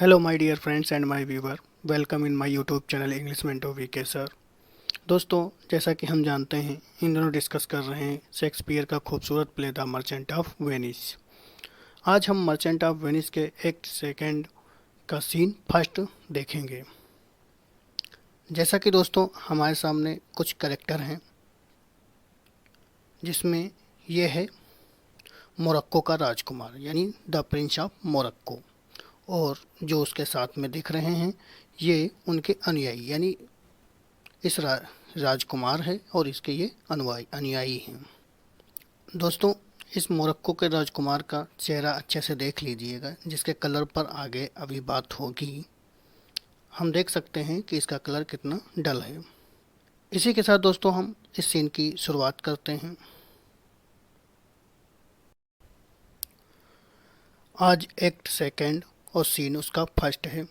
Hello, my dear friends and my viewer. Welcome in my YouTube channel English Mentor VK sir. दोस्तों, जैसा कि हम जानते हैं, इन दोनों डिस्कस कर रहे हैं शेक्सपियर का खूबसूरत play the merchant of Venice. आज हम मर्चेंट ऑफ वेनिस के एक्ट सेकंड का सीन फर्स्ट देखेंगे। जैसा कि दोस्तों हमारे सामने कुछ कैरेक्टर हैं, जिसमें ये है मोरक्को का राजकुमार यानी द प्रिंस ऑफ मोरक्को, और जो उसके साथ में दिख रहे हैं ये उनके अनुयायी यानी इस राजकुमार है और इसके ये अनुयायी हैं। दोस्तों, इस मोरक्को के राजकुमार का चेहरा अच्छे से देख लीजिएगा, जिसके कलर पर आगे अभी बात होगी। हम देख सकते हैं कि इसका कलर कितना डल है। इसी के साथ दोस्तों हम इस सीन की शुरुआत करते हैं। आज एक्ट सेकंड और सीन उसका फर्स्ट है।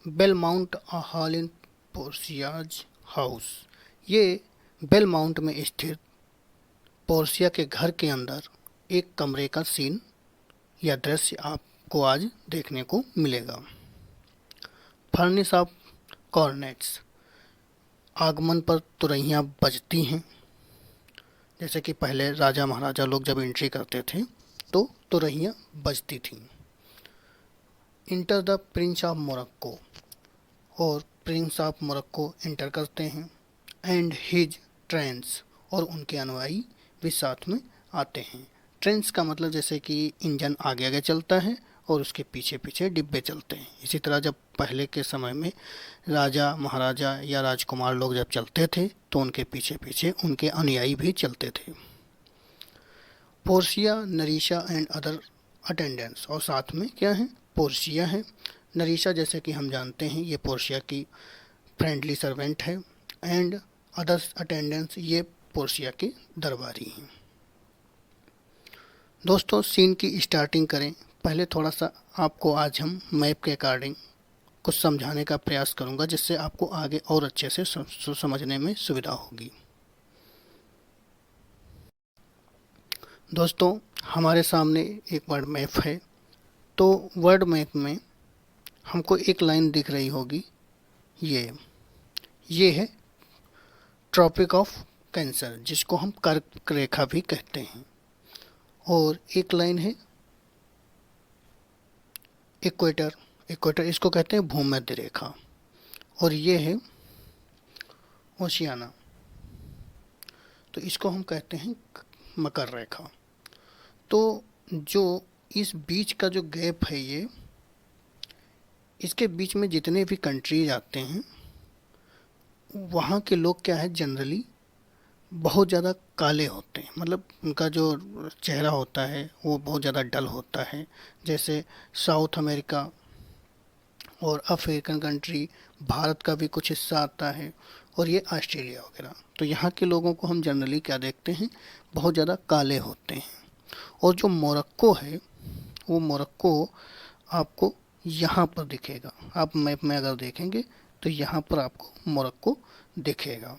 बेलमाउंट अ हॉल इन पोर्सियाज हाउस। ये बेलमाउंट में स्थित पोर्सिया के घर के अंदर एक कमरे का सीन या दृश्य आपको आज देखने को मिलेगा। Flourish of cornets. आगमन पर तुरहियां बजती हैं। जैसे कि पहले राजा महाराजा लोग जब एंट्री करते थे तो तुरहियां बजती थीं। Enter the prince of Morocco. और प्रिंस ऑफ मोरक्को इंटर करते हैं। And his trains. और उनके अनुयायी भी साथ में आते हैं। ट्रेंस का मतलब जैसे कि इंजन आगे आगे चलता है और उसके पीछे पीछे डिब्बे चलते हैं। इसी तरह जब पहले के समय में राजा महाराजा या राजकुमार लोग जब चलते थे तो उनके पीछे पीछे उनके अनुयायी भी चलते थे। Portia, Nerissa and other attendants. और साथ में क्या है, पोर्सिया है। नरीशा जैसे कि हम जानते हैं ये पोर्शिया की फ्रेंडली सर्वेंट है। एंड अदर्स अटेंडेंट्स ये पोर्शिया के दरबारी हैं। दोस्तों, सीन की स्टार्टिंग करें। पहले थोड़ा सा आपको आज हम मैप के अकॉर्डिंग कुछ समझाने का प्रयास करूंगा, जिससे आपको आगे और अच्छे से समझने में सुविधा होगी। दोस्तों, हमारे सामने एक वर्ड मैप है। तो वर्ड मैप में हमको एक लाइन दिख रही होगी, ये है ट्रॉपिक ऑफ कैंसर, जिसको हम कर्क रेखा भी कहते हैं। और एक लाइन है इक्वेटर। इक्वेटर इसको कहते हैं भूमध्य रेखा। और ये है ओशियाना, तो इसको हम कहते हैं मकर रेखा। तो जो इस बीच का जो गैप है, ये इसके बीच में जितने भी कंट्रीज आते हैं वहाँ के लोग क्या है, जनरली बहुत ज़्यादा काले होते हैं। मतलब उनका जो चेहरा होता है वो बहुत ज़्यादा डल होता है। जैसे साउथ अमेरिका और अफ्रीकन कंट्री, भारत का भी कुछ हिस्सा आता है, और ये ऑस्ट्रेलिया वगैरह। तो यहाँ के लोगों को हम जनरली क्या देखते हैं, बहुत ज़्यादा काले होते हैं। और जो मोरक्को है, वो मोरक्को आपको यहाँ पर दिखेगा। आप मैप में अगर देखेंगे तो यहाँ पर आपको मोरक्को दिखेगा।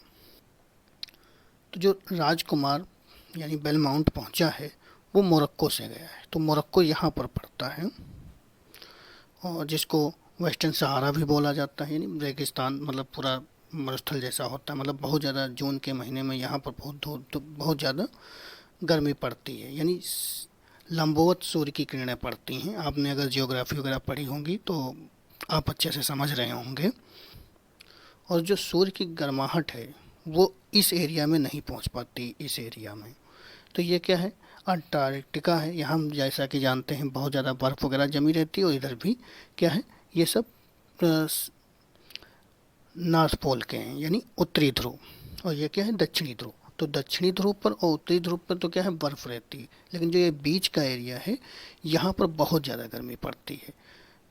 तो जो राजकुमार यानी बेलमाउंट पहुँचा है वो मोरक्को से गया है, तो मोरक्को यहाँ पर पड़ता है, और जिसको वेस्टर्न सहारा भी बोला जाता है, यानी रेगिस्तान, मतलब पूरा मरुस्थल जैसा होता है। मतलब बहुत ज़्यादा जून के महीने में यहाँ पर बहुत ज़्यादा गर्मी पड़ती है, यानी लंबवत सूर्य की किरणें पड़ती हैं। आपने अगर जियोग्राफी वगैरह पढ़ी होंगी तो आप अच्छे से समझ रहे होंगे। और जो सूर्य की गर्माहट है वो इस एरिया में नहीं पहुंच पाती, इस एरिया में। तो ये क्या है, अंटार्कटिका है। यहाँ हम जैसा कि जानते हैं बहुत ज़्यादा बर्फ़ वगैरह जमी रहती है। और इधर भी क्या है, ये सब नॉर्थ पोल के हैं, यानी उत्तरी ध्रुव। और ये क्या है, दक्षिणी ध्रुव। तो दक्षिणी ध्रुव पर और उत्तरी ध्रुव पर तो क्या है, बर्फ़ रहती है। लेकिन जो ये बीच का एरिया है, यहाँ पर बहुत ज़्यादा गर्मी पड़ती है।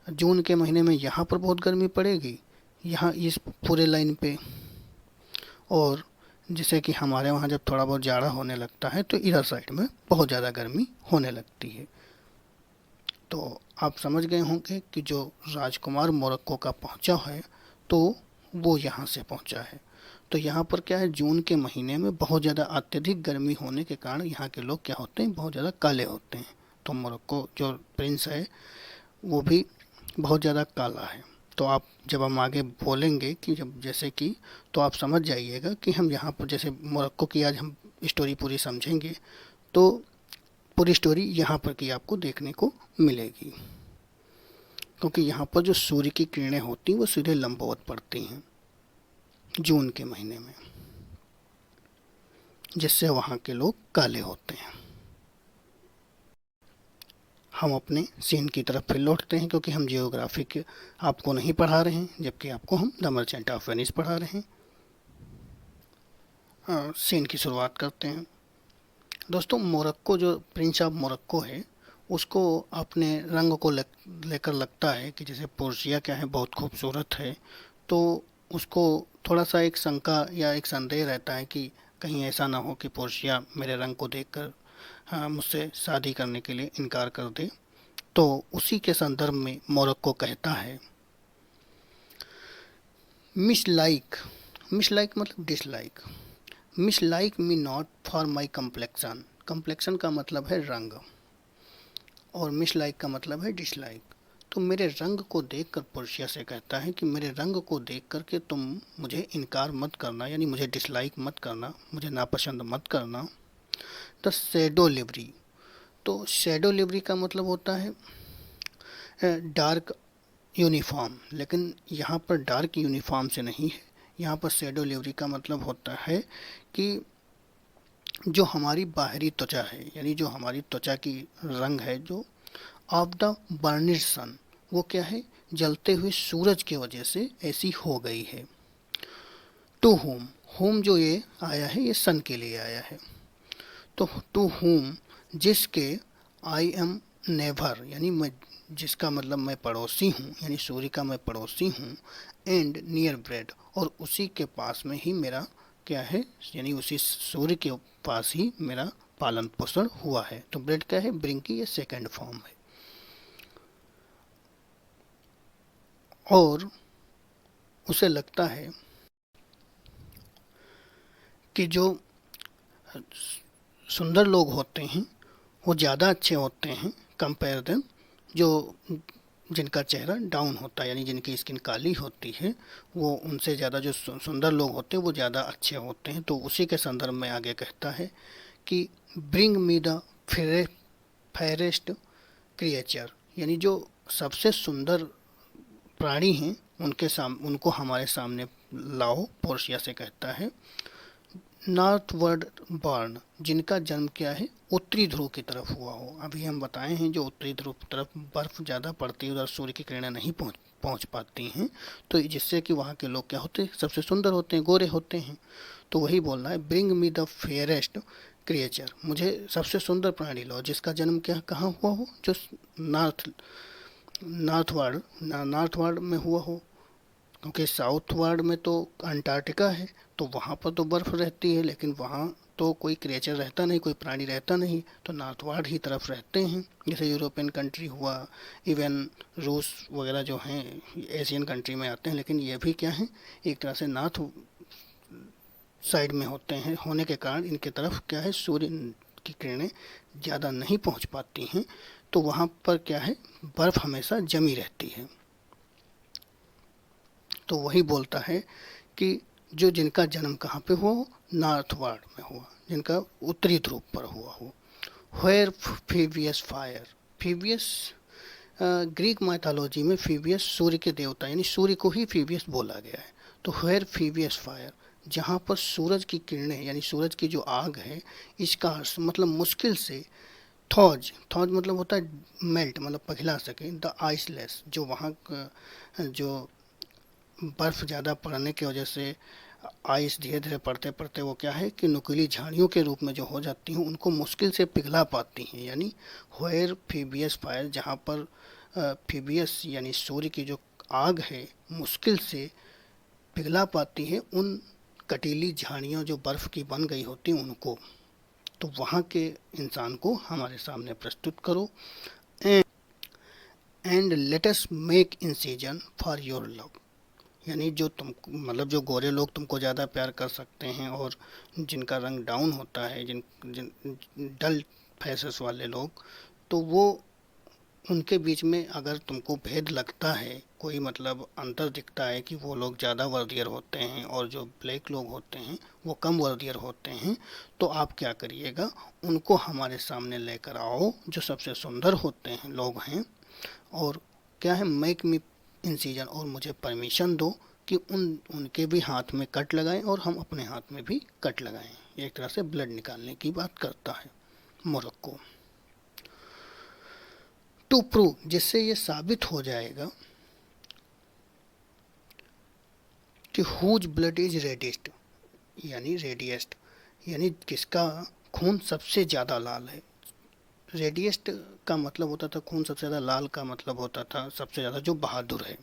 जून के महीने में यहाँ पर बहुत गर्मी पड़ेगी, यहाँ इस पूरे लाइन पे। और जैसे कि हमारे वहाँ जब थोड़ा बहुत जाड़ा होने लगता है तो इधर साइड में बहुत ज़्यादा गर्मी होने लगती है। तो आप समझ गए होंगे कि जो राजकुमार मोरक्को का पहुँचा है तो वो यहाँ से पहुँचा है। तो यहाँ पर क्या है, जून के महीने में बहुत ज़्यादा अत्यधिक गर्मी होने के कारण यहाँ के लोग क्या होते हैं, बहुत ज़्यादा काले होते हैं। तो मोरक्को जो प्रिंस है वो भी बहुत ज़्यादा काला है। तो आप जब हम आगे बोलेंगे कि जब जैसे कि, तो आप समझ जाइएगा कि हम यहाँ पर जैसे मोरक्को की आज हम स्टोरी पूरी समझेंगे, तो पूरी स्टोरी यहाँ पर की आपको देखने को मिलेगी, क्योंकि यहाँ पर जो सूर्य की किरणें होती हैं वो सीधे लंबवत पड़ती हैं जून के महीने में, जिससे वहाँ के लोग काले होते हैं। हम अपने सीन की तरफ फिर लौटते हैं, क्योंकि हम जियोग्राफी के आपको नहीं पढ़ा रहे हैं, जबकि आपको हम द मर्चेंट ऑफ वेनिस पढ़ा रहे हैं। सीन की शुरुआत करते हैं। दोस्तों, मोरक्को जो प्रिंस ऑफ मोरक्को है, उसको अपने रंग को लेकर लगता है कि जैसे पोर्शिया क्या है, बहुत खूबसूरत है, तो उसको थोड़ा सा एक शंका या एक संदेह रहता है कि कहीं ऐसा ना हो कि पोर्शिया मेरे रंग को देखकर मुझसे शादी करने के लिए इनकार कर दे। तो उसी के संदर्भ में मोरक्को कहता है, मिस लाइक, मिस लाइक मतलब dislike, miss like me not for my complexion, complexion का मतलब है रंग और मिस लाइक का मतलब है डिसलाइक। तो मेरे रंग को देखकर पोर्शिया से कहता है कि मेरे रंग को देख कर के तुम मुझे इनकार मत करना, यानी मुझे डिसलाइक मत करना, मुझे नापसंद मत करना। द शैडो लिवरी, तो शैडो लिवरी का मतलब होता है डार्क यूनिफॉर्म, लेकिन यहाँ पर डार्क यूनिफॉर्म से नहीं है, यहाँ पर शैडो लिवरी का मतलब होता है कि जो हमारी बाहरी त्वचा है, यानी जो हमारी त्वचा की रंग है, जो ऑफ द बर्निश सन, वो क्या है, जलते हुए सूरज की वजह से ऐसी हो गई है। टू होम, होम जो ये आया है ये सन के लिए आया है, तो टू होम जिसके आई एम नेवर, यानी मैं, जिसका मतलब मैं पड़ोसी हूँ, यानी सूर्य का मैं पड़ोसी हूँ, एंड नियर ब्रेड, और उसी के पास में ही मेरा क्या है, यानी उसी सूर्य के पास ही मेरा पालन पोषण हुआ है। तो ब्रेड क्या है, ब्रिंग की ये सेकंड फॉर्म है। और उसे लगता है कि जो सुंदर लोग होते हैं वो ज़्यादा अच्छे होते हैं कंपेयर देन जो जिनका चेहरा डाउन होता है, यानी जिनकी स्किन काली होती है, वो उनसे ज़्यादा जो सुंदर लोग होते हैं वो ज़्यादा अच्छे होते हैं। तो उसी के संदर्भ में आगे कहता है कि bring me the fairest creature, यानी जो सबसे सुंदर प्राणी हैं उनको हमारे सामने लाओ, पोर्शिया से कहता है। नॉर्थवर्ड बॉर्न, जिनका जन्म क्या है, उत्तरी ध्रुव की तरफ हुआ हो। अभी हम बताए हैं जो उत्तरी ध्रुव की तरफ बर्फ ज़्यादा पड़ती है, उधर सूर्य की किरणें नहीं पहुंच पाती हैं, तो जिससे कि वहाँ के लोग क्या होते हैं, सबसे सुंदर होते हैं, गोरे होते हैं। तो वही बोलना है, bring me the fairest creature, मुझे सबसे सुंदर प्राणी लो जिसका जन्म क्या कहाँ हुआ हो, जो नॉर्थवर्ड में हुआ हो, क्योंकि साउथ वर्ल्ड में तो अंटार्कटिका है, तो वहाँ पर तो बर्फ़ रहती है, लेकिन वहाँ तो कोई क्रिएचर रहता नहीं, कोई प्राणी रहता नहीं, तो नॉर्थ वर्ल्ड ही तरफ रहते हैं। जैसे यूरोपियन कंट्री हुआ, इवन रूस वगैरह जो हैं एशियन कंट्री में आते हैं, लेकिन ये भी क्या है, एक तरह से नॉर्थ साइड में होते हैं, होने के कारण इनके तरफ क्या है, सूर्य की किरणें ज़्यादा नहीं पहुँच पाती हैं, तो वहाँ पर क्या है, बर्फ़ हमेशा जमी रहती है। तो वही बोलता है कि जो जिनका जन्म कहाँ पे हुआ हो, नॉर्थ वर्ल्ड में हुआ, जिनका उत्तरी ध्रुव पर हुआ हो। वेयर फीवियस फायर, फीवियस ग्रीक माइथोलॉजी में फीवियस सूर्य के देवता, यानी सूर्य को ही फीवियस बोला गया है। तो वेयर फीवियस फायर, जहाँ पर सूरज की किरणें, यानी सूरज की जो आग है, इसका मतलब मुश्किल से, थॉज, थॉज मतलब होता है मेल्ट, मतलब पिघला सके, द आइसलेस, जो वहाँ जो बर्फ़ ज़्यादा पड़ने की वजह से आइस धीरे धीरे पड़ते पड़ते वो क्या है कि नुकीली झाड़ियों के रूप में जो हो जाती हैं, उनको मुश्किल से पिघला पाती हैं। यानी वेयर फीबियस फायर, जहाँ पर फीबियस यानी सूर्य की जो आग है मुश्किल से पिघला पाती है उन कटीली झाड़ियों जो बर्फ़ की बन गई होती हैं उनको। तो वहाँ के इंसान को हमारे सामने प्रस्तुत करो। And let us make incision for your love, यानी जो तुम मतलब जो गोरे लोग तुमको ज़्यादा प्यार कर सकते हैं और जिनका रंग डाउन होता है, जिन जिन डल फेसेस वाले लोग, तो वो उनके बीच में अगर तुमको भेद लगता है, कोई मतलब अंतर दिखता है कि वो लोग ज़्यादा वर्दियर होते हैं और जो ब्लैक लोग होते हैं वो कम वर्दियर होते हैं, तो आप क्या करिएगा, उनको हमारे सामने लेकर आओ, जो सबसे सुंदर होते हैं लोग हैं, और क्या है, मेक मी इंसिजन, और मुझे परमिशन दो कि उनके भी हाथ में कट लगाएं और हम अपने हाथ में भी कट लगाएं। एक तरह से ब्लड निकालने की बात करता है मोरक्को। टू प्रूव, जिससे ये साबित हो जाएगा कि हुज ब्लड इज रेडिस्ट, यानी रेडिएस्ट, यानी किसका खून सबसे ज़्यादा लाल है। रेडिएस्ट का मतलब होता था खून सबसे ज़्यादा, लाल का मतलब होता था सबसे ज़्यादा जो बहादुर है।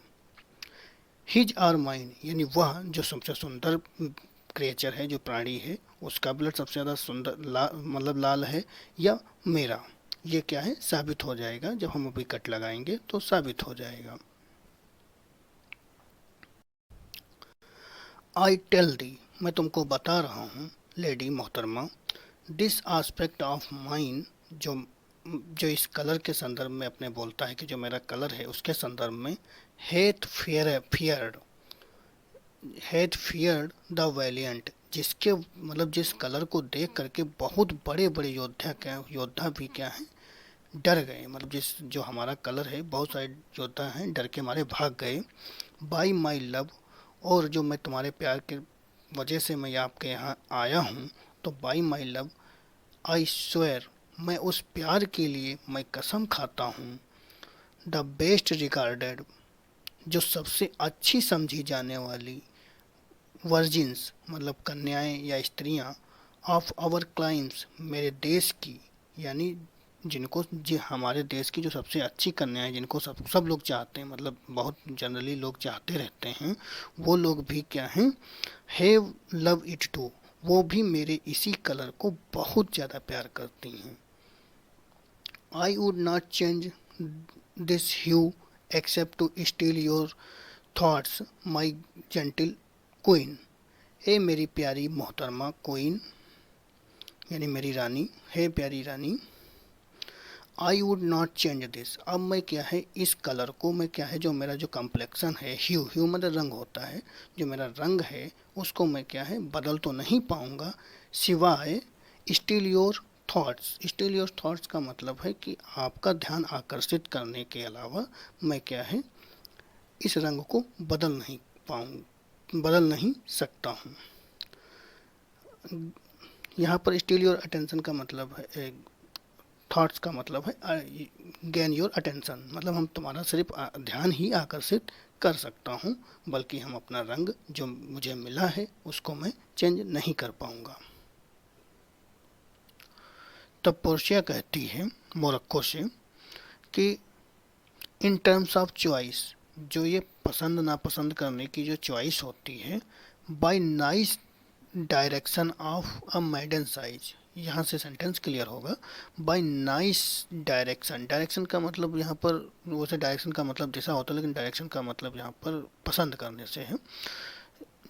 हिज आर माइन, यानी वह जो सबसे सुंदर क्रिएचर है, जो प्राणी है, उसका ब्लड सबसे ज़्यादा सुंदर मतलब लाल है, या मेरा। ये क्या है, साबित हो जाएगा, जब हम अभी कट लगाएंगे तो साबित हो जाएगा। आई टेल दी, मैं तुमको बता रहा हूँ लेडी मोहतरमा, दिस आस्पेक्ट ऑफ माइन, जो जो इस कलर के संदर्भ में अपने बोलता है कि जो मेरा कलर है उसके संदर्भ में, Heath feared, had feared the valiant, जिसके मतलब जिस कलर को देख करके बहुत बड़े बड़े योद्धा भी क्या है, डर गए। मतलब जिस जो हमारा कलर है, बहुत सारे योद्धा हैं डर के मारे भाग गए। बाई माई लव, और जो मैं तुम्हारे प्यार के वजह से मैं आपके यहाँ आया हूँ, तो by my love I swear, मैं उस प्यार के लिए मैं कसम खाता हूँ, द बेस्ट रिगार्डेड, जो सबसे अच्छी समझी जाने वाली, वर्जिन्स मतलब कन्याएं या स्त्रियां, ऑफ आवर क्लाइम्स, मेरे देश की, यानी जिनको जी हमारे देश की जो सबसे अच्छी कन्याएं, जिनको सब लोग चाहते हैं, मतलब बहुत जनरली लोग चाहते रहते हैं, वो लोग भी क्या हैं, हैव लव इट टू, वो भी मेरे इसी कलर को बहुत ज़्यादा प्यार करती हैं। I would not change this hue except to steal your thoughts my gentle queen, हे मेरी प्यारी मोहतरमा क्वीन, यानी मेरी रानी, हे प्यारी रानी, I would not change this, अब मैं क्या है, इस कलर को मैं क्या है, जो मेरा जो कम्प्लेक्शन है, ह्यू मतलब रंग होता है, जो मेरा रंग है उसको मैं क्या है, बदल तो नहीं पाऊंगा, सिवाय steel your thoughts, steel your thoughts का मतलब है कि आपका ध्यान आकर्षित करने के अलावा मैं क्या है, इस रंग को बदल नहीं सकता हूँ। यहाँ पर स्टील योर अटेंशन का मतलब है, थॉट्स का मतलब है गेन योर अटेंशन, मतलब हम तुम्हारा सिर्फ ध्यान ही आकर्षित कर सकता हूँ, बल्कि हम अपना रंग जो मुझे मिला है उसको मैं चेंज नहीं कर पाऊंगा। तब पोर्शिया कहती है मोरक्को से कि इन टर्म्स ऑफ चॉइस, जो ये पसंद नापसंद करने की जो चॉइस होती है, by nice direction of a maiden size, यहाँ से सेंटेंस क्लियर होगा। बाय नाइस डायरेक्शन, डायरेक्शन का मतलब यहाँ पर, वैसे डायरेक्शन का मतलब दिशा होता है, लेकिन डायरेक्शन का मतलब यहाँ पर पसंद करने से है।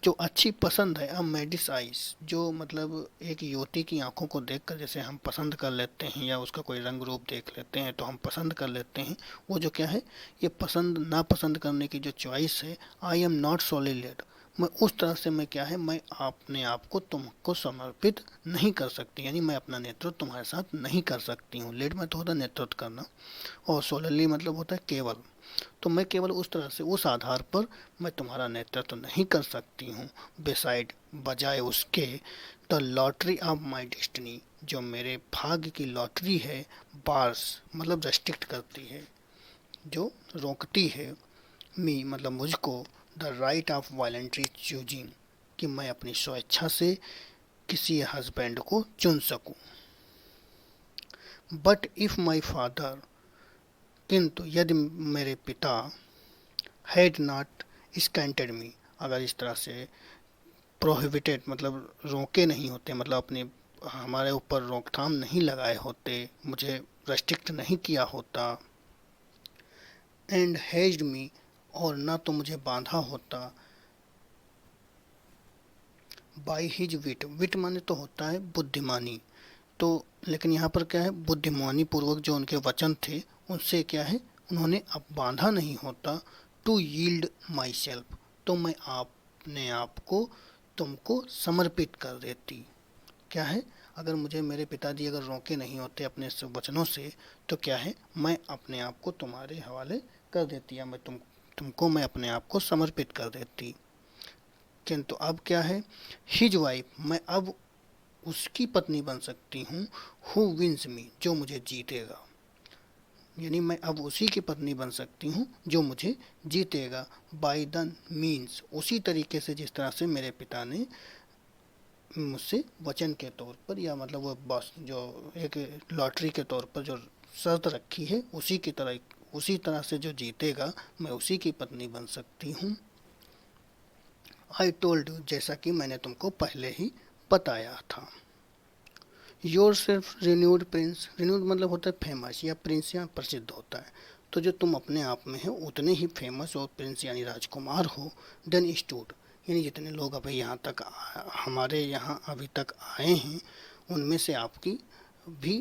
जो अच्छी पसंद है, अब मेडिस आइज, जो मतलब एक युवती की आंखों को देखकर जैसे हम पसंद कर लेते हैं, या उसका कोई रंग रूप देख लेते हैं तो हम पसंद कर लेते हैं, वो जो क्या है, ये पसंद नापसंद करने की जो चॉइस है, आई एम नॉट सॉलिड, मैं उस तरह से मैं क्या है, मैं अपने आप को तुमको समर्पित नहीं कर सकती, यानी मैं अपना नेतृत्व तुम्हारे साथ नहीं कर सकती हूँ। लेड में तो होता नेतृत्व करना, और सोलरली मतलब होता है केवल, तो मैं केवल उस तरह से, उस आधार पर मैं तुम्हारा नेतृत्व नहीं कर सकती हूँ। बिसाइड, बजाय उसके, the lottery of my destiny, जो मेरे भाग्य की लॉटरी है, बार्स मतलब रेस्ट्रिक्ट करती है, जो रोकती है, मी मतलब मुझको, the right of voluntary choosing, कि मैं अपनी स्वेच्छा से किसी हस्बैंड को चुन सकूं। बट इफ माई फादर, किंतु यदि मेरे पिता, हैड नॉट स्कैंटेड मी, अगर इस तरह से प्रोहिबिटेड मतलब रोके नहीं होते, मतलब अपने हमारे ऊपर रोकथाम नहीं लगाए होते, मुझे रेस्ट्रिक्ट नहीं किया होता, एंड हेज्ड मी, और ना तो मुझे बांधा होता, बाई हिज विट, विट माने तो होता है बुद्धिमानी, तो लेकिन यहाँ पर क्या है, बुद्धिमानी पूर्वक जो उनके वचन थे उनसे क्या है, उन्होंने अब बांधा नहीं होता। टू यील्ड माई सेल्फ, तो मैं अपने आप को तुमको समर्पित कर देती। क्या है, अगर मुझे मेरे पिताजी अगर रोके नहीं होते अपने वचनों से, तो क्या है, मैं अपने आप को तुम्हारे हवाले कर देती, या मैं तुमको मैं अपने आप को समर्पित कर देती। किंतु अब क्या है, हिज वाइफ, मैं अब उसकी पत्नी बन सकती हूँ। हु विंस मी, जो मुझे जीतेगा, यानी मैं अब उसी की पत्नी बन सकती हूँ जो मुझे जीतेगा। बाय द मीन्स, उसी तरीके से जिस तरह से मेरे पिता ने मुझसे वचन के तौर पर, या मतलब वो बस जो एक लॉटरी के तौर पर जो शर्त रखी है, उसी तरह से जो जीतेगा मैं उसी की पत्नी बन सकती हूँ। आई टोल्ड यू, जैसा कि मैंने तुमको पहले ही बताया था। Your self renewed Prince, renewed मतलब होता है फेमस, या प्रिंस या प्रसिद्ध होता है। तो जो तुम अपने आप में हो उतने ही फेमस और प्रिंस यानी राजकुमार हो। देन स्टूड, यानी जितने लोग अभी यहाँ तक हमारे यहाँ अभी तक आए हैं, उनमें से आपकी भी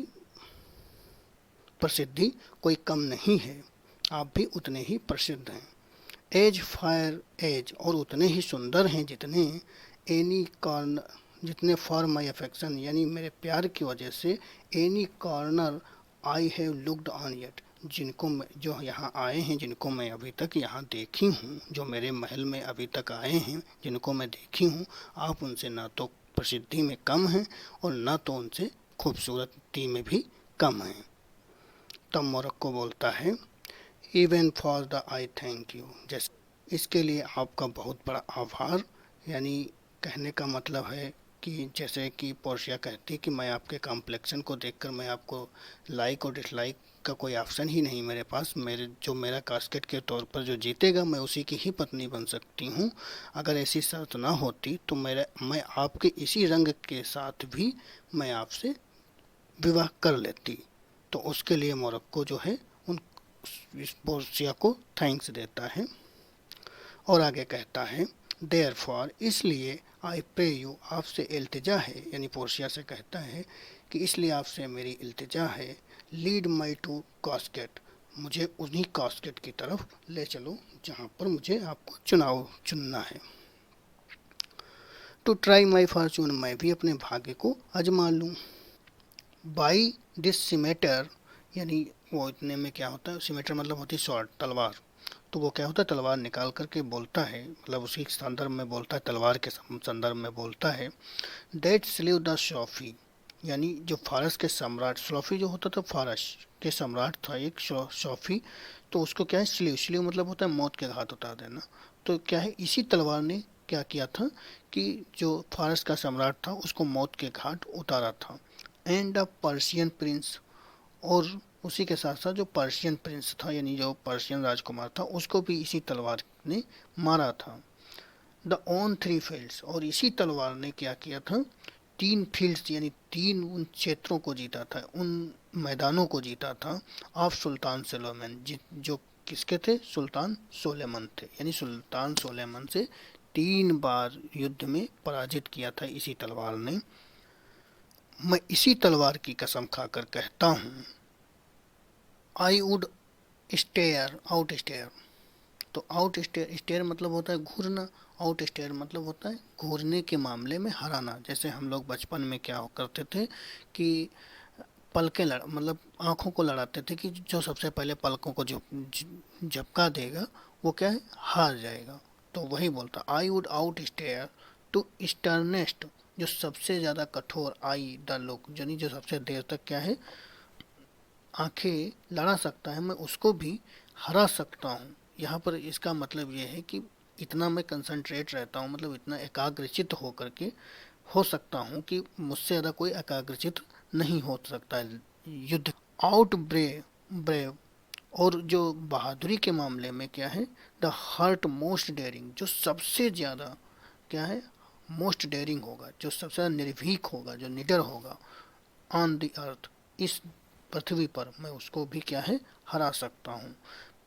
प्रसिद्धि कोई कम नहीं है, आप भी उतने ही प्रसिद्ध हैं। एज फायर एज, और उतने ही सुंदर हैं जितने एनी कॉर्नर, जितने फॉर माई अफेक्शन, यानी मेरे प्यार की वजह से any corner I have looked on yet, जिनको मैं, जो यहाँ आए हैं, जिनको मैं अभी तक यहाँ देखी हूँ, जो मेरे महल में अभी तक आए हैं, जिनको मैं देखी हूँ, आप उनसे ना तो प्रसिद्धि में कम हैं और ना तो उनसे खूबसूरती में भी कम हैं। तब मोरक्को बोलता है, even for the I thank you, जैसे इसके लिए आपका बहुत बड़ा आभार। यानी कहने का मतलब है कि जैसे कि पोर्शिया कहती कि मैं आपके कॉम्प्लेक्शन को देखकर, मैं आपको लाइक और डिसलाइक का कोई ऑप्शन ही नहीं मेरे पास, मेरा कास्केट के तौर पर जो जीतेगा मैं उसी की ही पत्नी बन सकती हूँ। अगर ऐसी शर्त ना होती तो मैं आपके इसी रंग के साथ भी मैं आपसे विवाह कर लेती। तो उसके लिए मोरक्को जो है उन इस पोर्शिया को थैंक्स देता है और आगे कहता है, देयरफॉर, इसलिए आई प्रे यू, आपसे इल्तिजा है, यानी पोर्शिया से कहता है कि इसलिए आपसे मेरी इल्तिजा है, लीड माई टू कास्केट, मुझे उन्हीं कास्केट की तरफ ले चलो जहाँ पर मुझे आपको चुनना है। टू ट्राई माई फॉर्चून, मैं भी अपने भाग्य को आजमा लूँ। बाई दिस सिमेटर, यानी वो इतने में क्या होता है, सिमेटर मतलब होती है शॉर्ट, तलवार। तो वो क्या होता है, तलवार निकाल करके बोलता है, मतलब उसी संदर्भ में बोलता है, तलवार के संदर्भ में बोलता है। दैट स्लीव द शॉफी, यानी जो फारस के सम्राट, शॉफी जो होता था फारस के सम्राट था एक शॉफी, तो उसको क्या है, स्लीव मतलब होता है मौत के घाट उतार देना। तो क्या है, इसी तलवार ने क्या किया था कि जो फारस का सम्राट था उसको मौत के घाट उतारा था। एंड अ पर्शियन प्रिंस, और उसी के साथ साथ जो पर्शियन प्रिंस था, यानी जो पर्शियन राजकुमार था, उसको भी इसी तलवार ने मारा था। द ऑन 3 फील्ड्स, और इसी तलवार ने क्या किया था, 3 फील्ड्स यानी 3 उन क्षेत्रों को जीता था, उन मैदानों को जीता था। ऑफ सुल्तान सोलोमन, जो किसके थे, सुल्तान सोलेमन थे, यानी सुल्तान सोलेमन से 3 बार युद्ध में पराजित किया था इसी तलवार ने। मैं इसी तलवार की कसम खाकर कहता हूँ, आई वुड स्टेयर, तो आउट स्टेयर मतलब होता है घूरना, आउट स्टेयर मतलब होता है घूरने के मामले में हराना। जैसे हम लोग बचपन में क्या करते थे कि पलकें मतलब आँखों को लड़ाते थे कि जो सबसे पहले पलकों को झपका देगा वो क्या है, हार जाएगा। तो वही बोलता, I would outstare to sternest, जो सबसे ज़्यादा कठोर, आई द लुक, यानी जो सबसे देर तक क्या है आंखें लड़ा सकता है, मैं उसको भी हरा सकता हूँ। यहाँ पर इसका मतलब ये है कि इतना मैं कंसंट्रेट रहता हूँ, मतलब इतना एकाग्रचित होकर के हो सकता हूँ कि मुझसे ज़्यादा कोई एकाग्रचित नहीं हो सकता है युद्ध। आउट ब्रेव, और जो बहादुरी के मामले में क्या है, द हार्ट मोस्ट डेयरिंग, जो सबसे ज़्यादा क्या है, मोस्ट डेयरिंग होगा, जो सबसे ज़्यादा निर्भीक होगा, जो निडर होगा, ऑन द अर्थ, इस पृथ्वी पर, मैं उसको भी क्या है, हरा सकता हूँ।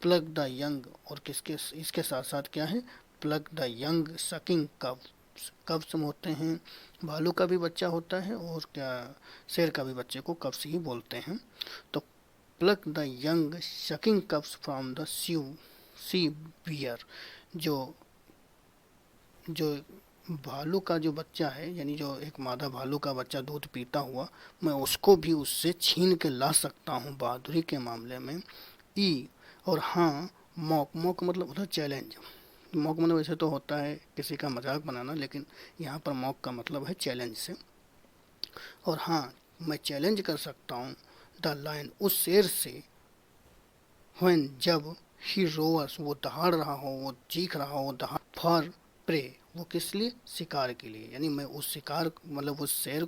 प्लग द यंग, और किसके इसके साथ साथ क्या है, प्लग द यंग सकिंग कव, कब्स होते हैं, भालू का भी बच्चा होता है और क्या शेर का भी बच्चे को कब्स ही बोलते हैं। तो pluck the young sucking cubs from the she bear, जो जो भालू का जो बच्चा है, यानी जो एक मादा भालू का बच्चा दूध पीता हुआ, मैं उसको भी उससे छीन के ला सकता हूँ बहादुरी के मामले में। ई और हाँ, मॉक, मॉक मतलब होता है चैलेंज। मॉक मतलब वैसे तो होता है किसी का मजाक बनाना, लेकिन यहाँ पर मॉक का मतलब है चैलेंज से। और हाँ, मैं चैलेंज कर सकता हूँ द लायन, उस शेर से, व्हेन जब, ही रोअर्स वो दहाड़ रहा हो, वो चीख रहा हो, दहाड़, फॉर प्रे वो किस लिए, शिकार के लिए। यानी मैं उस शिकार मतलब उस शेर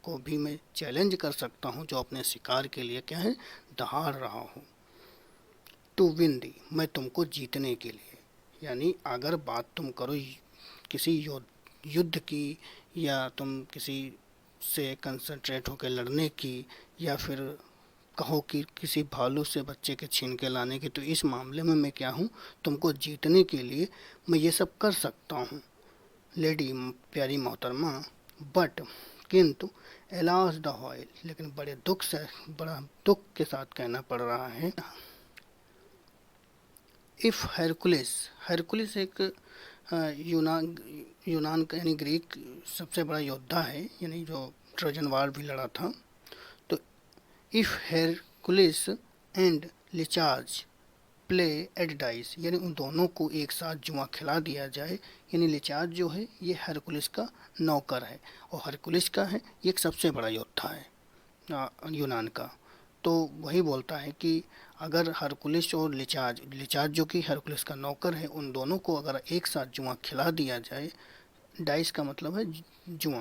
को भी मैं चैलेंज कर सकता हूँ जो अपने शिकार के लिए क्या है, दहाड़ रहा हो। टू विन दी, मैं तुमको जीतने के लिए। यानी अगर बात तुम करो किसी युद्ध की, या तुम किसी से कंसंट्रेट होकर लड़ने की, या फिर कहो कि किसी भालू से बच्चे के छीन के लाने की, तो इस मामले में मैं क्या हूँ, तुमको जीतने के लिए मैं ये सब कर सकता हूँ लेडी, प्यारी मोहतरमा। बट किंतु एलास द हॉयल, लेकिन बड़ा दुख के साथ कहना पड़ रहा है, इफ हेरकुलिस, हेरकुलिस एक यूनान यूनान का यानी ग्रीक सबसे बड़ा योद्धा है, यानी जो ट्रोजन वार भी लड़ा था। तो if Hercules and Lichas play at dice, यानी उन दोनों को एक साथ जुआ खिला दिया जाए। यानी लिचार्ज जो है ये हरकुलिस का नौकर है, और हरकुलिस का है ये एक सबसे बड़ा योद्धा है यूनान का। तो वही बोलता है कि अगर हरकुलिस और लिचार्ज, लिचार्ज जो कि हरकुलिस का नौकर है, उन दोनों को अगर एक साथ जुआ खिला दिया जाए, डाइस का मतलब है जुआ,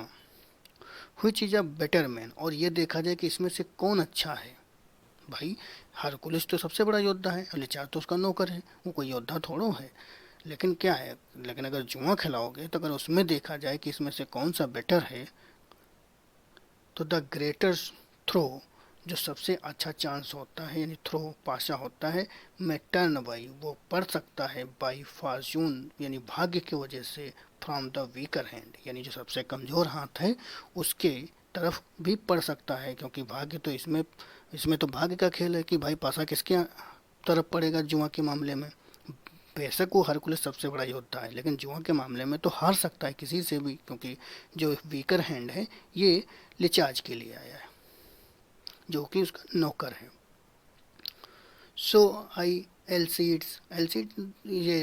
which is a better man, और ये देखा जाए कि इसमें से कौन अच्छा है। भाई हरकुलिस तो सबसे बड़ा योद्धा है, लिचार्ज तो उसका नौकर है, वो कोई योद्धा थोड़ो है। लेकिन क्या है, लेकिन अगर जुआ खिलाओगे तो अगर उसमें देखा जाए कि इसमें से कौन सा बेटर है, तो द ग्रेटर थ्रो, जो सबसे अच्छा चांस होता है, यानी थ्रो पाशा होता है, में टर्न बाई, वो पढ़ सकता है, बाई फॉर्चून यानी भाग्य की वजह से, फ्रॉम द वीकर हैंड, यानी जो सबसे कमज़ोर हाथ है उसके तरफ भी पढ़ सकता है। क्योंकि भाग्य तो इसमें इसमें तो भाग्य का खेल है कि भाई पासा किसके तरफ पड़ेगा जुआ के मामले में। बेशक वो हरकुलिस सबसे बड़ा योद्धा है, लेकिन जुआ के मामले में तो हार सकता है किसी से भी, क्योंकि जो वीकर हैंड है ये लिचार्ज के लिए आया है जो कि उसका नौकर है। सो आई एल्सीड्स, एल्सीड ये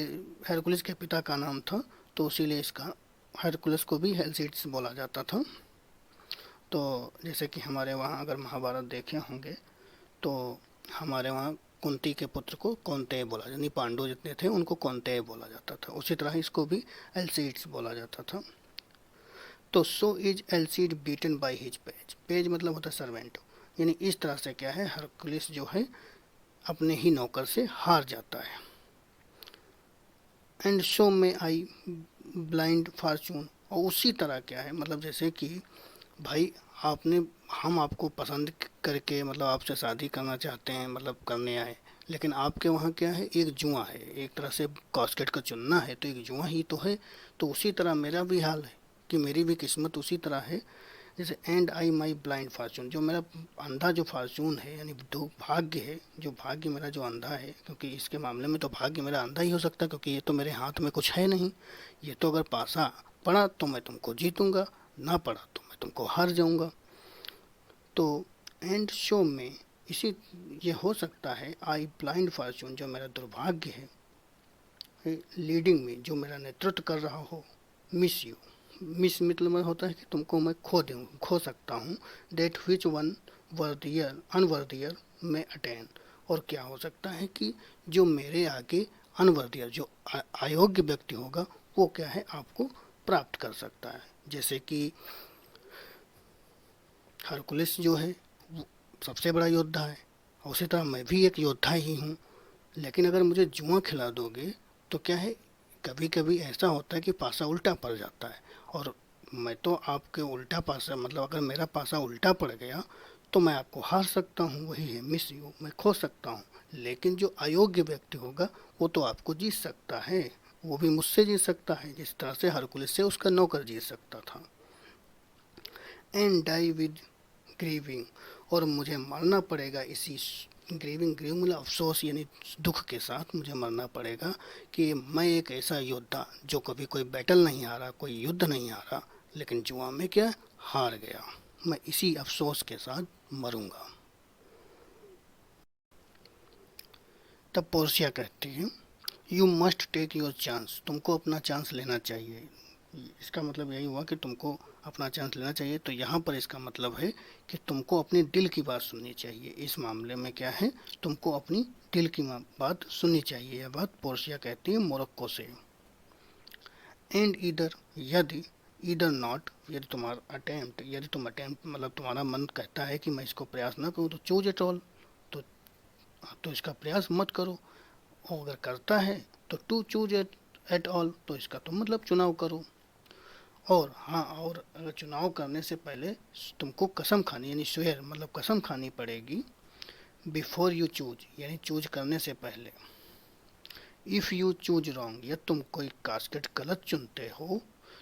हरकुलिस के पिता का नाम था, तो इसीलिए इसका हरकुलिस को भी एल्सीड्स बोला जाता था। तो जैसे कि हमारे वहाँ अगर महाभारत देखे होंगे तो हमारे वहाँ कुंती के पुत्र को कौन्तेय बोला, यानी पांडु जितने थे उनको कौन्तेय बोला जाता था, उसी तरह इसको भी एल्सीड्स बोला जाता था। तो so is Alcides beaten by his page, page मतलब होता है सर्वेंट, यानी इस तरह से क्या है, हरकुलिस जो है अपने ही नौकर से हार जाता है। एंड शो में आई ब्लाइंड फॉर्चून, और उसी तरह क्या है, मतलब जैसे कि भाई आपने, हम आपको पसंद करके मतलब आपसे शादी करना चाहते हैं, मतलब करने आए, लेकिन आपके वहाँ क्या है, एक जुआ है, एक तरह से कॉस्केट का चुनना है, तो एक जुआ ही तो है। तो उसी तरह मेरा भी हाल है कि मेरी भी किस्मत उसी तरह है जैसे and I my blind Fortune, जो मेरा अंधा जो फॉर्चून है, यानी भाग्य है, जो भाग्य मेरा जो अंधा है, क्योंकि इसके मामले में तो भाग्य मेरा अंधा ही हो सकता है, क्योंकि ये तो मेरे हाथ में कुछ है नहीं। ये तो अगर पासा पड़ा तो मैं तुमको जीतूंगा, ना पड़ा तो मैं तुमको हार जाऊंगा। तो एंड शो में इसी ये हो सकता है आई ब्लाइंड फॉर्चून, जो मेरा दुर्भाग्य है, लीडिंग में जो मेरा नेतृत्व कर रहा हो, मिस यू, मिस मतलब होता है कि तुमको मैं खो सकता हूँ, डेट विच वन वर्दियर अनवर्दियर में अटेन, और क्या हो सकता है कि जो मेरे आगे अनवर्दियर जो अयोग्य व्यक्ति होगा वो क्या है आपको प्राप्त कर सकता है। जैसे कि हरकुलिस जो है वो सबसे बड़ा योद्धा है, उसी तरह मैं भी एक योद्धा ही हूँ। लेकिन अगर मुझे जुआ खिला दोगे तो क्या है, कभी कभी ऐसा होता है कि पासा उल्टा पड़ जाता है, और मैं तो आपके उल्टा पासा मतलब अगर मेरा पासा उल्टा पड़ गया तो मैं आपको हार सकता हूँ, वही है मिस यू, मैं खो सकता हूँ। लेकिन जो अयोग्य व्यक्ति होगा वो तो आपको जीत सकता है। वो भी मुझसे जीत सकता है, जिस तरह से हरकुलिस से उसका नौकर जीत सकता था। एंड डाई विद ग्रीविंग, और मुझे मरना पड़ेगा इसी ग्रीविंग, मतलब अफसोस यानी दुख के साथ मुझे मरना पड़ेगा कि मैं एक ऐसा योद्धा जो कभी कोई बैटल नहीं हारा, कोई युद्ध नहीं हारा, लेकिन जुआ में क्या हार गया, मैं इसी अफसोस के साथ मरूंगा। तब पोर्शिया कहती है you must take your chance, तुमको अपना चांस लेना चाहिए। इसका मतलब यही हुआ कि तुमको अपना चांस लेना चाहिए। तो यहाँ पर इसका मतलब है कि तुमको अपने दिल की बात सुननी चाहिए। इस मामले में क्या है, तुमको अपनी दिल की बात सुननी चाहिए। यह बात पोर्शिया कहती है मोरक्को से। एंड इधर यदि, इधर नॉट, यदि तुम्हारा अटेम्प्ट, यदि तुम अटेम्प्ट मतलब तुम्हारा मन कहता है कि मैं इसको प्रयास ना करूँ, तो चूज एट ऑल, तो इसका प्रयास मत करो। और अगर करता है तो टू चूज एट ऑल, तो इसका तुम मतलब चुनाव करो। और हाँ, और अगर चुनाव करने से पहले तुमको कसम खानी, यानी स्वेयर मतलब कसम खानी पड़ेगी। बिफोर यू चूज, यानी चूज करने से पहले। इफ़ यू चूज रॉन्ग, या तुम कोई कास्केट गलत चुनते हो,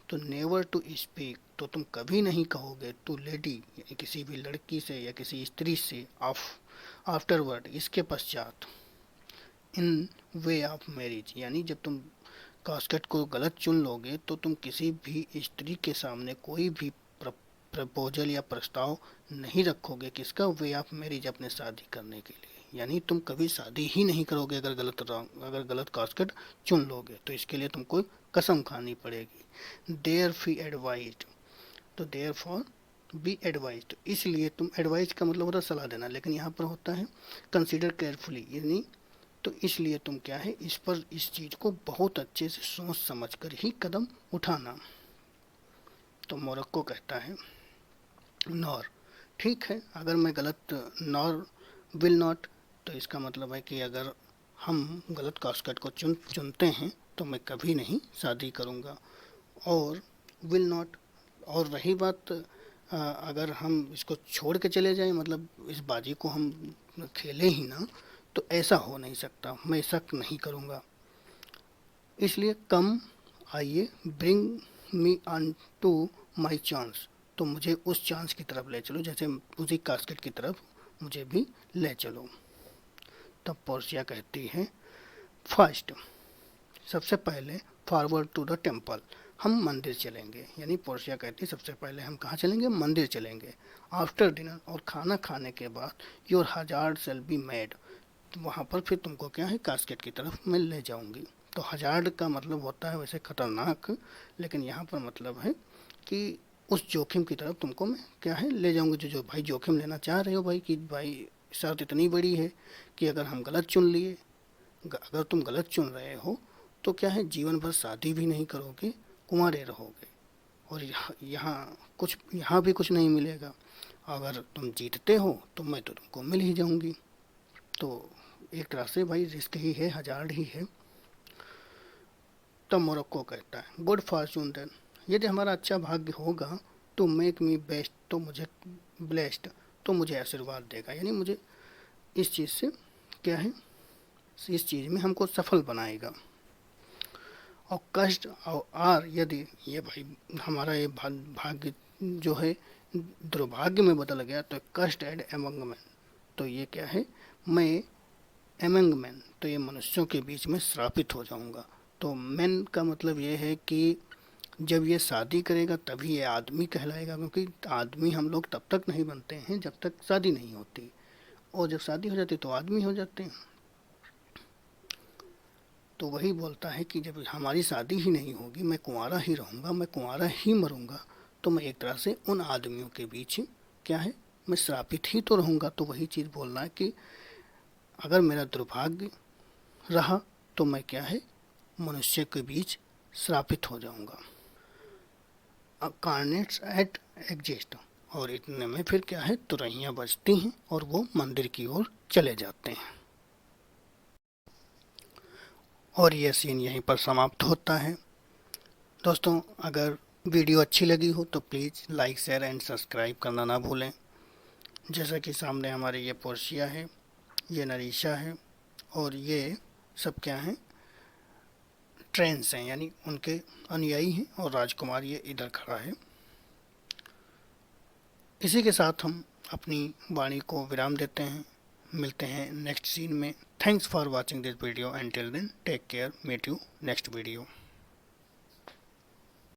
तो नेवर टू स्पीक, तो तुम कभी नहीं कहोगे टू लेडी, यानी किसी भी लड़की से या किसी स्त्री से, ऑफ आफ्टरवर्ड, इसके पश्चात। इन वे ऑफ मैरिज, यानी जब तुम कास्केट को गलत चुन लोगे तो तुम किसी भी स्त्री के सामने कोई भी प्रपोजल या प्रस्ताव नहीं रखोगे। किसका, वे ऑफ मैरिज, अपने शादी करने के लिए। यानी तुम कभी शादी ही नहीं करोगे अगर गलत कास्केट चुन लोगे, तो इसके लिए तुमको कसम खानी पड़ेगी। देयर फी एडवाइज, तो देयर फॉर बी एडवाइज, तो इसलिए तुम, एडवाइज का मतलब होता है सलाह देना, लेकिन यहाँ पर होता है कंसिडर केयरफुली, यानी तो इसलिए तुम क्या है, इस पर, इस चीज को बहुत अच्छे से सोच समझ कर ही कदम उठाना। तो मोरक्को कहता है नॉर, ठीक है, अगर मैं गलत, नॉर विल नॉट, तो इसका मतलब है कि अगर हम गलत कास्केट को चुनते हैं तो मैं कभी नहीं शादी करूंगा। और विल नॉट, और रही बात अगर हम इसको छोड़ के चले जाएं, मतलब इस बाजी को हम खेले ही ना, तो ऐसा हो नहीं सकता, मैं शक नहीं करूँगा। इसलिए कम, आइए, bring me on to my chance, तो मुझे उस चांस की तरफ ले चलो, जैसे उसी कास्केट की तरफ मुझे भी ले चलो। तब पोर्शिया कहती है फर्स्ट, सबसे पहले फॉरवर्ड टू द टेम्पल, हम मंदिर चलेंगे। यानी पोर्शिया कहती है सबसे पहले हम कहाँ चलेंगे, मंदिर चलेंगे। आफ्टर डिनर, और खाना खाने के बाद, your hazard shall be made, तो वहाँ पर फिर तुमको क्या है, कास्केट की तरफ मैं ले जाऊंगी। तो हजार्ड का मतलब होता है वैसे खतरनाक, लेकिन यहाँ पर मतलब है कि उस जोखिम की तरफ तुमको मैं क्या है ले जाऊंगी, जो जो भाई जोखिम लेना चाह रहे हो भाई, कि भाई शर्त इतनी बड़ी है कि अगर हम गलत चुन लिए, अगर तुम गलत चुन रहे हो तो क्या है, जीवन भर शादी भी नहीं करोगे, कुंवारे रहोगे, और यहाँ कुछ, यहाँ भी कुछ नहीं मिलेगा। अगर तुम जीतते हो तो मैं तो तुमको मिल ही जाऊंगी। तो एक तरह से भाई रिस्क ही है, हजार्ड ही है। तब मोरक्को कहता है गुड फॉर्चून देन, यदि हमारा अच्छा भाग्य होगा, तो मेक मी बेस्ट, तो मुझे ब्लेस्ड, तो मुझे आशीर्वाद देगा, यानी मुझे इस चीज़ से क्या है, इस चीज़ में हमको सफल बनाएगा। और कष्ट और आर, यदि ये भाई हमारा ये भाग्य जो है दुर्भाग्य में बदल गया, तो कष्ट एड एमंग मैन, तो ये क्या है, मैं एमंग मैन, तो ये मनुष्यों के बीच में श्रापित हो जाऊंगा। तो मैन का मतलब ये है कि जब ये शादी करेगा तभी ये आदमी कहलाएगा, क्योंकि आदमी हम लोग तब तक नहीं बनते हैं जब तक शादी नहीं होती, और जब शादी हो जाती तो आदमी हो जाते हैं। तो वही बोलता है कि जब हमारी शादी ही नहीं होगी, मैं कुंवारा ही रहूँगा, मैं कुंवारा ही मरूँगा, तो मैं एक तरह से उन आदमियों के बीच क्या है, मैं श्रापित ही तो रहूँगा। तो वही चीज़ बोलना है कि अगर मेरा दुर्भाग्य रहा तो मैं क्या है, मनुष्य के बीच श्रापित हो जाऊँगा। कार्नेट्स एट एग्जिस्ट, और इतने में फिर क्या है, तुरहियाँ बजती हैं और वो मंदिर की ओर चले जाते हैं। और यह सीन यहीं पर समाप्त होता है। दोस्तों, अगर वीडियो अच्छी लगी हो तो please like, share and subscribe करना ना भूलें। जैसा कि सामने हमारे ये पोर्शिया है, ये नरीशा है, और ये सब क्या हैं, ट्रेंस हैं, यानी उनके अनुयायी हैं, और राजकुमार ये इधर खड़ा है। इसी के साथ हम अपनी वाणी को विराम देते हैं। मिलते हैं नेक्स्ट सीन में। Thanks for watching this video and till then take care, meet you next video.